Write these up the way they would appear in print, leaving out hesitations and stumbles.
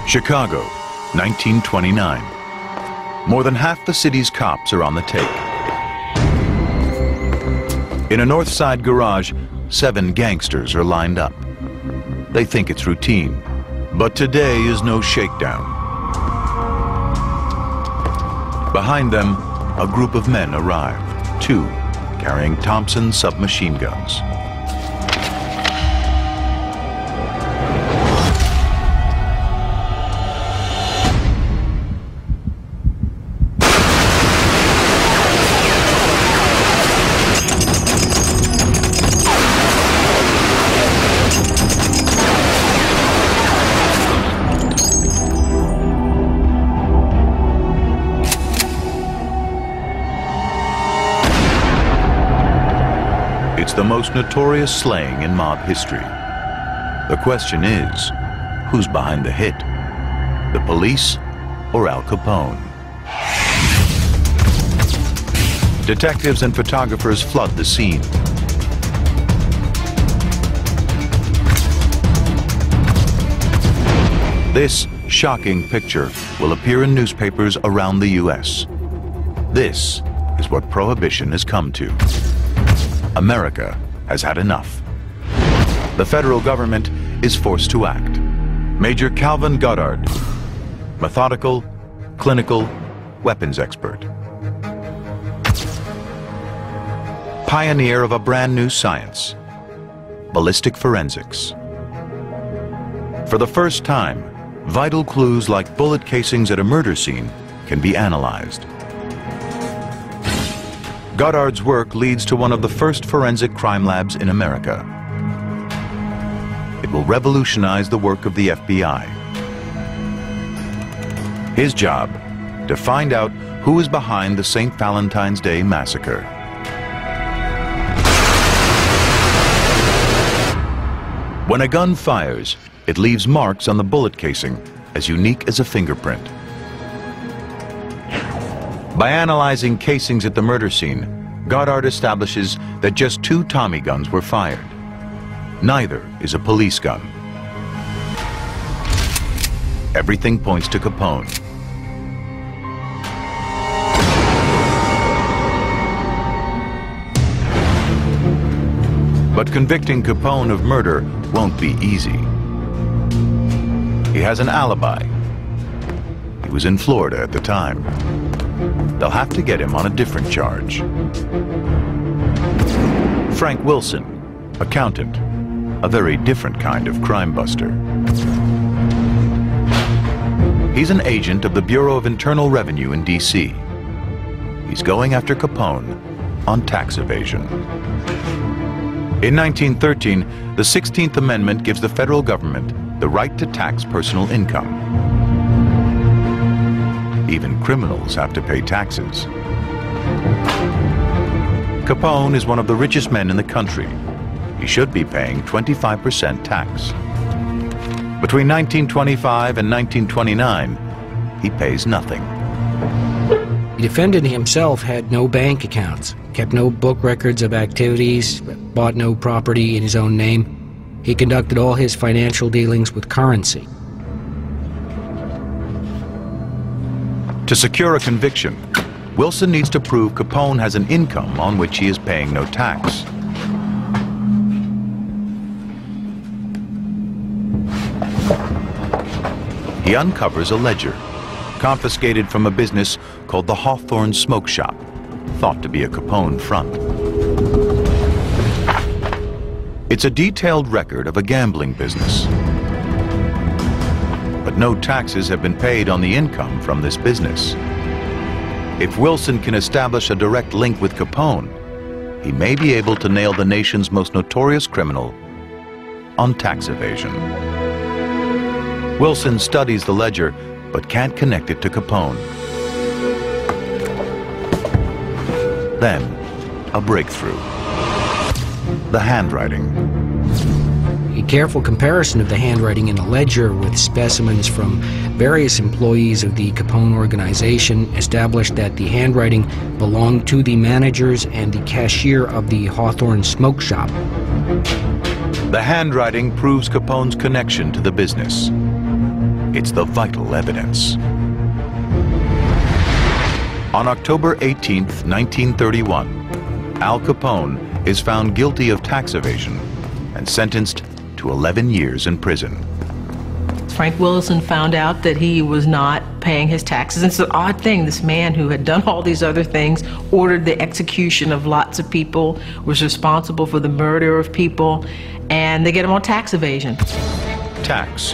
Chicago, 1929. More than half the city's cops are on the take. In a North Side garage, 7 gangsters are lined up. They think it's routine, but today is no shakedown. Behind them, a group of men arrive, 2 carrying Thompson submachine guns. It's the most notorious slaying in mob history. The question is, who's behind the hit? The police or Al Capone? Detectives and photographers flood the scene. This shocking picture will appear in newspapers around the U.S. This is what prohibition has come to. America has had enough. The federal government is forced to act. Major Calvin Goddard, methodical, clinical, weapons expert. Pioneer of a brand new science, ballistic forensics. For the first time, vital clues like bullet casings at a murder scene can be analyzed. Goddard's work leads to one of the first forensic crime labs in America. It will revolutionize the work of the FBI. His job, to find out who is behind the St. Valentine's Day massacre. When a gun fires, it leaves marks on the bullet casing as unique as a fingerprint. By analyzing casings at the murder scene, Goddard establishes that just 2 Tommy guns were fired. Neither is a police gun. Everything points to Capone. But convicting Capone of murder won't be easy. He has an alibi. He was in Florida at the time. They'll have to get him on a different charge. Frank Wilson, accountant, a very different kind of crime buster. He's an agent of the Bureau of Internal Revenue in D.C. He's going after Capone on tax evasion. In 1913, the 16th Amendment gives the federal government the right to tax personal income. Even criminals have to pay taxes. Capone is one of the richest men in the country. He should be paying 25% tax. Between 1925 and 1929, he pays nothing. The defendant himself had no bank accounts, kept no book records of activities, bought no property in his own name. He conducted all his financial dealings with currency. To secure a conviction, Wilson needs to prove Capone has an income on which he is paying no tax. He uncovers a ledger, confiscated from a business called the Hawthorne Smoke Shop, thought to be a Capone front. It's a detailed record of a gambling business. But no taxes have been paid on the income from this business. If Wilson can establish a direct link with Capone, he may be able to nail the nation's most notorious criminal on tax evasion. Wilson studies the ledger, but can't connect it to Capone. Then, a breakthrough. The handwriting. A careful comparison of the handwriting in the ledger with specimens from various employees of the Capone organization established that the handwriting belonged to the managers and the cashier of the Hawthorne Smoke Shop. The handwriting proves Capone's connection to the business. It's the vital evidence. On October 18, 1931, Al Capone is found guilty of tax evasion and sentenced to 11 years in prison. Frank Willison found out that he was not paying his taxes. And it's an odd thing, this man who had done all these other things, ordered the execution of lots of people, was responsible for the murder of people, and they get him on tax evasion. Tax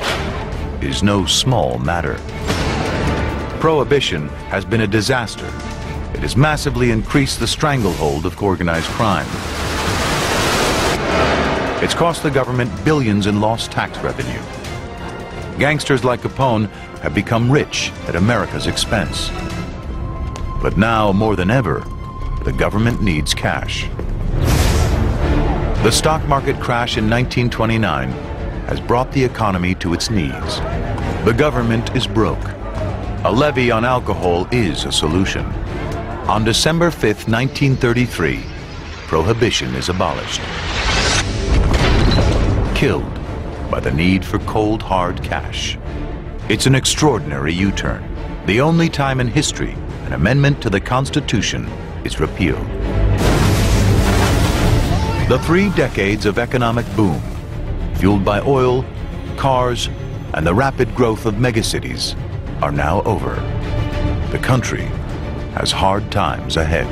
is no small matter. Prohibition has been a disaster. It has massively increased the stranglehold of organized crime. It's cost the government billions in lost tax revenue. Gangsters like Capone have become rich at America's expense. But now, more than ever, the government needs cash. The stock market crash in 1929 has brought the economy to its knees. The government is broke. A levy on alcohol is a solution. On December 5th, 1933, prohibition is abolished. Killed by the need for cold, hard cash. It's an extraordinary U-turn. The only time in history an amendment to the Constitution is repealed. The 3 decades of economic boom, fueled by oil, cars, and the rapid growth of megacities, are now over. The country has hard times ahead.